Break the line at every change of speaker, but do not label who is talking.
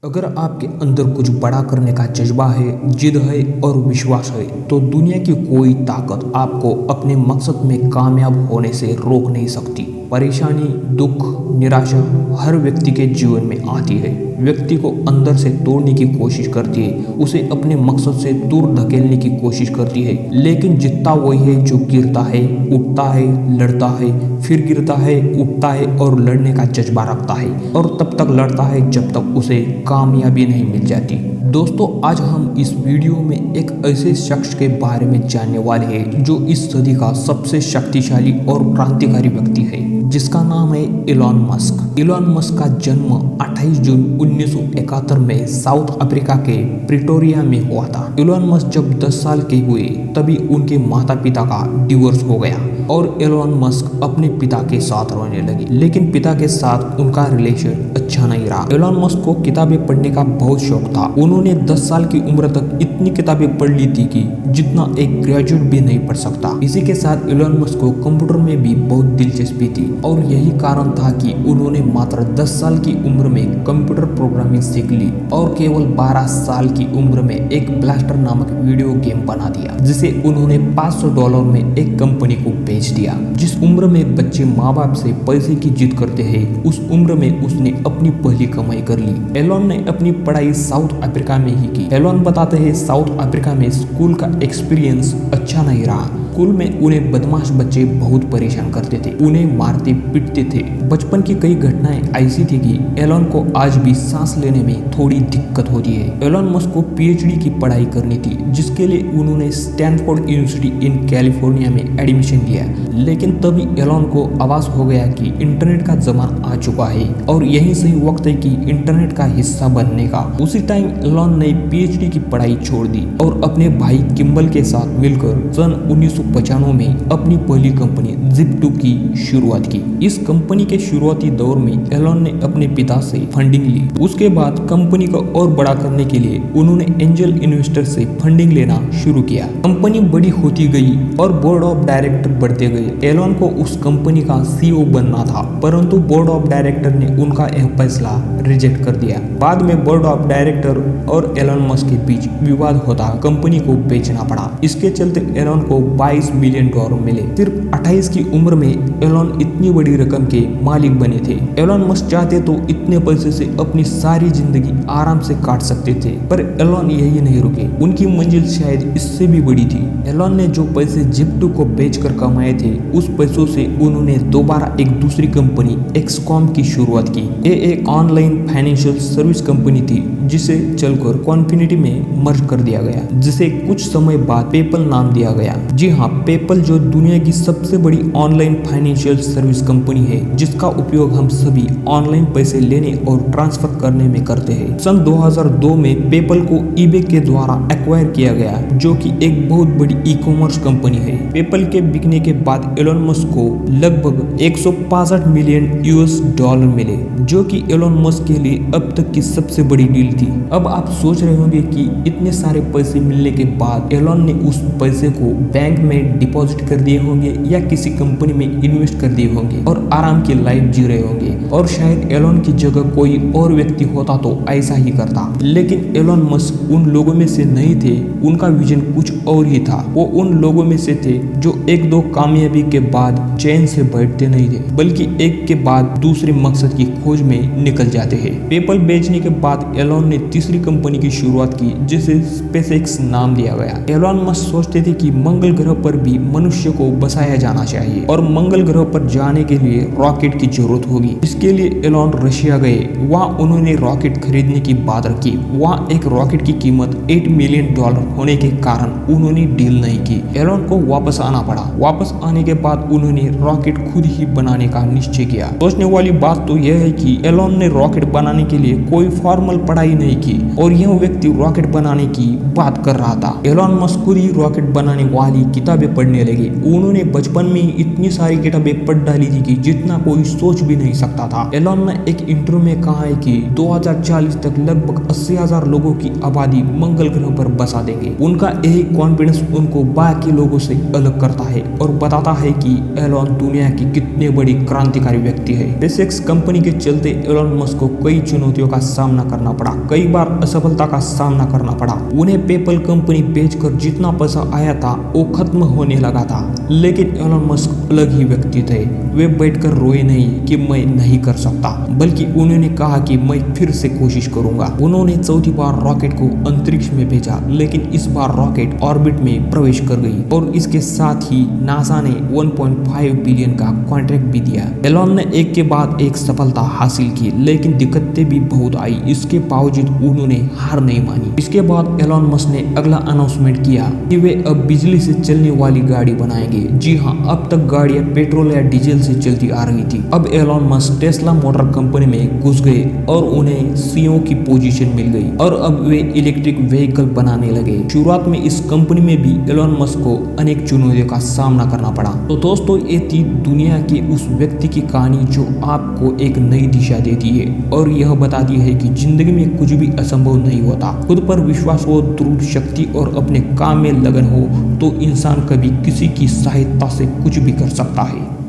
अगर आपके अंदर कुछ बड़ा करने का जज्बा है, जिद है और विश्वास है, तो दुनिया की कोई ताकत आपको अपने मकसद में कामयाब होने से रोक नहीं सकती। परेशानी, दुख, निराशा हर व्यक्ति के जीवन में आती है। व्यक्ति को अंदर से तोड़ने की कोशिश करती है, उसे अपने मकसद से दूर धकेलने की कोशिश करती है। लेकिन जीतता वही है जो गिरता है, उठता है, लड़ता है, फिर गिरता है, उठता है और लड़ने का जज्बा रखता है, और तब तक लड़ता है जब तक उसे कामयाबी नहीं मिल जाती। दोस्तों, आज हम इस वीडियो में एक ऐसे शख्स के बारे में जानने वाले हैं जो इस सदी का सबसे शक्तिशाली और क्रांतिकारी व्यक्ति है, जिसका नाम है एलन मस्क। एलन मस्क का जन्म 28 जून 1971 में साउथ अफ्रीका के प्रिटोरिया में हुआ था। एलन मस्क जब 10 साल के हुए तभी उनके माता पिता का डिवोर्स हो गया और एलन मस्क अपने पिता के साथ रहने लगे। लेकिन पिता के साथ उनका रिलेशन अच्छा नहीं रहा। एलन मस्क को किताबें पढ़ने का बहुत शौक था। उन्होंने 10 साल की उम्र तक इतनी किताबें पढ़ ली थी कि जितना एक ग्रेजुएट भी नहीं पढ़ सकता। इसी के साथ एलन मस्क को कंप्यूटर में भी बहुत दिलचस्पी थी और यही कारण था कि उन्होंने मात्र 10 साल की उम्र में कंप्यूटर प्रोग्रामिंग सीख ली और केवल 12 साल की उम्र में एक ब्लास्टर नामक वीडियो गेम बना दिया, जिसे उन्होंने $500 में एक कंपनी को बेच दिया। जिस उम्र में बच्चे माँ बाप से पैसे की जिद करते हैं, उस उम्र में उसने अपनी पहली कमाई कर ली। एलन ने अपनी पढ़ाई साउथ अफ्रीका में ही की। एलन बताते हैं, साउथ अफ्रीका में स्कूल का एक्सपीरियंस अच्छा नहीं रहा। स्कूल में उन्हें बदमाश बच्चे बहुत परेशान करते थे, उन्हें मारते पीटते थे। बचपन की कई घटनाएं ऐसी थी कि एलन को आज भी सांस लेने में थोड़ी दिक्कत होती है। एलन मस्क को पीएचडी की पढ़ाई करनी थी, जिसके लिए उन्होंने स्टैनफोर्ड यूनिवर्सिटी इन कैलिफोर्निया में एडमिशन लिया। लेकिन तभी एलन को आभास हो गया कि इंटरनेट का जमाना आ चुका है और यही सही वक्त है कि इंटरनेट का हिस्सा बनने का। उसी टाइम एलन ने पीएचडी की पढ़ाई छोड़ दी और अपने भाई किम्बल के साथ मिलकर सन 1995 में अपनी पहली कंपनी Zip2 की शुरुआत की। इस कंपनी के शुरुआती दौर में एलन ने अपने पिता से फंडिंग ली। उसके बाद कंपनी को और बड़ा करने के लिए उन्होंने एंजल इन्वेस्टर से फंडिंग लेना शुरू किया। कंपनी बड़ी होती गई और बोर्ड ऑफ डायरेक्टर बढ़ते गए। एलन को उस कंपनी का सीईओ बनना था, परंतु बोर्ड ऑफ डायरेक्टर ने उनका यह फैसला रिजेक्ट कर दिया। बाद में बोर्ड ऑफ डायरेक्टर और एलन मस्क के बीच विवाद होता कंपनी को बेचना पड़ा। इसके चलते एलन को $22 मिलियन मिले। सिर्फ 28 की उम्र में एलन इतनी बड़ी रकम के मालिक बने थे। एलन मस्क चाहते तो इतने पैसे से अपनी सारी जिंदगी आराम से काट सकते थे, पर एलन यही नहीं रुके। उनकी मंजिल शायद इससे भी बड़ी थी। एलन ने जो पैसे Zip2 को बेचकर कमाए थे, उस पैसों से उन्होंने दोबारा एक दूसरी कंपनी एक्सकॉम की शुरुआत की। ये एक ऑनलाइन फाइनेंशियल सर्विस कंपनी थी, जिसे चलकर कॉन्फिनिटी में मर्ज कर दिया गया, जिसे कुछ समय बाद पेपल नाम दिया गया। जी हाँ, पेपल जो दुनिया की सबसे बड़ी ऑनलाइन फाइनेंशियल सर्विस कंपनी है, जिसका उपयोग हम सभी ऑनलाइन पैसे लेने और ट्रांसफर करने में करते हैं। सन 2002 में पेपल को ईबे के द्वारा एक्वायर किया गया, जो कि एक बहुत बड़ी ई कॉमर्स कंपनी है। पेपल के बिकने के बाद एलन मस्क को लगभग $165 मिलियन मिले, जो कि एलन मस्क के लिए अब तक की सबसे बड़ी डील थी। अब आप सोच रहे होंगे कि इतने सारे पैसे मिलने के बाद एलन ने उस पैसे को बैंक में डिपॉजिट कर दिए होंगे या किसी कंपनी में इन्वेस्ट कर दिए होंगे और आराम की लाइफ जी रहे होंगे, और शायद एलन की जगह कोई और व्यक्ति होता तो ऐसा ही करता। लेकिन एलन मस्क उन लोगों में से नहीं थे। उनका विजन कुछ और ही था। वो उन लोगों में से थे जो एक दो कामयाबी के बाद चैन से बैठते नहीं थे, बल्कि एक के बाद दूसरे मकसद की खोज में निकल जाते हैं। पेपल बेचने के बाद एलन ने तीसरी कंपनी की शुरुआत की, जिसे स्पेसएक्स नाम दिया गया। एलन मस्क सोचते थे कि मंगल ग्रह पर भी मनुष्य को बसाया जाना चाहिए और मंगल ग्रह पर जाने के लिए रॉकेट की जरूरत होगी। इसके लिए एलन रशिया गए। वहाँ उन्होंने रॉकेट खरीदने की बात रखी। वहाँ एक रॉकेट की कीमत $8 मिलियन होने के कारण उन्होंने डील नहीं की। एलन को वापस आना पड़ा। वापस आने के बाद उन्होंने रॉकेट खुद ही बनाने का निश्चय किया। सोचने वाली बात तो यह है कि एलन ने रॉकेट बनाने के लिए कोई फॉर्मल पढ़ाई नहीं की और यह व्यक्ति रॉकेट बनाने की बात कर रहा था। एलन मस्क खुद ही रॉकेट बनाने वाली किताबें पढ़ने लगे। उन्होंने बचपन में ही इतनी सारी किताबें पढ़ डाली थी कि जितना कोई सोच भी नहीं सकता था। एलन ने एक इंटरव्यू में कहा है कि 2040 तक लगभग 80,000 लोगों की आबादी मंगल ग्रह पर बसा देंगे। उनका यही कॉन्फिडेंस उनको बाकी लोगों से अलग करता है और बताता है कि एलन दुनिया की कितने बड़ी क्रांतिकारी व्यक्ति है। स्पेसएक्स कंपनी के चलते एलन मस्क को कई चुनौतियों का सामना करना पड़ा। कई बार असफलता का सामना करना पड़ा। उन्हें पेपल कंपनी बेचकर जितना पैसा आया था वो खत्म होने लगा था। लेकिन एलन मस्क अलग ही व्यक्ति थे। वे बैठकर रोए नहीं कि मैं नहीं कर सकता, बल्कि उन्होंने कहा कि मैं फिर से कोशिश करूंगा। उन्होंने चौथी बार रॉकेट को अंतरिक्ष में भेजा, लेकिन इस बार रॉकेट ऑर्बिट में प्रवेश कर गई और इसके साथ ही नासा ने 1.5 बिलियन का कॉन्ट्रैक्ट भी दिया। एलन ने एक के बाद एक सफलता हासिल की, लेकिन दिक्कतें भी बहुत आई। इसके बावजूद उन्होंने हार नहीं मानी। इसके बाद एलन मस्क ने अगला अनाउंसमेंट किया कि वे अब बिजली से चलने वाली गाड़ी बनाएंगे। जी हाँ, अब तक गाड़ियां पेट्रोल या डीजल से चलती आ रही थी। अब Elon Musk Tesla motor company में घुस गए और उन्हें सीईओ की पोजीशन मिल गई और अब वे इलेक्ट्रिक व्हीकल बनाने लगे। शुरुआत में इस कंपनी में भी एलन मस्क को अनेक चुनौतियों का सामना करना पड़ा। तो दोस्तों, ये थी दुनिया के उस व्यक्ति की कहानी जो आपको एक नई दिशा देती है और यह बताती है कि जिंदगी में कुछ भी असंभव नहीं होता। खुद पर विश्वास हो, दृढ़ शक्ति और अपने काम में लगन हो तो इंसान कभी किसी की सहायता से कुछ भी कर सकता है।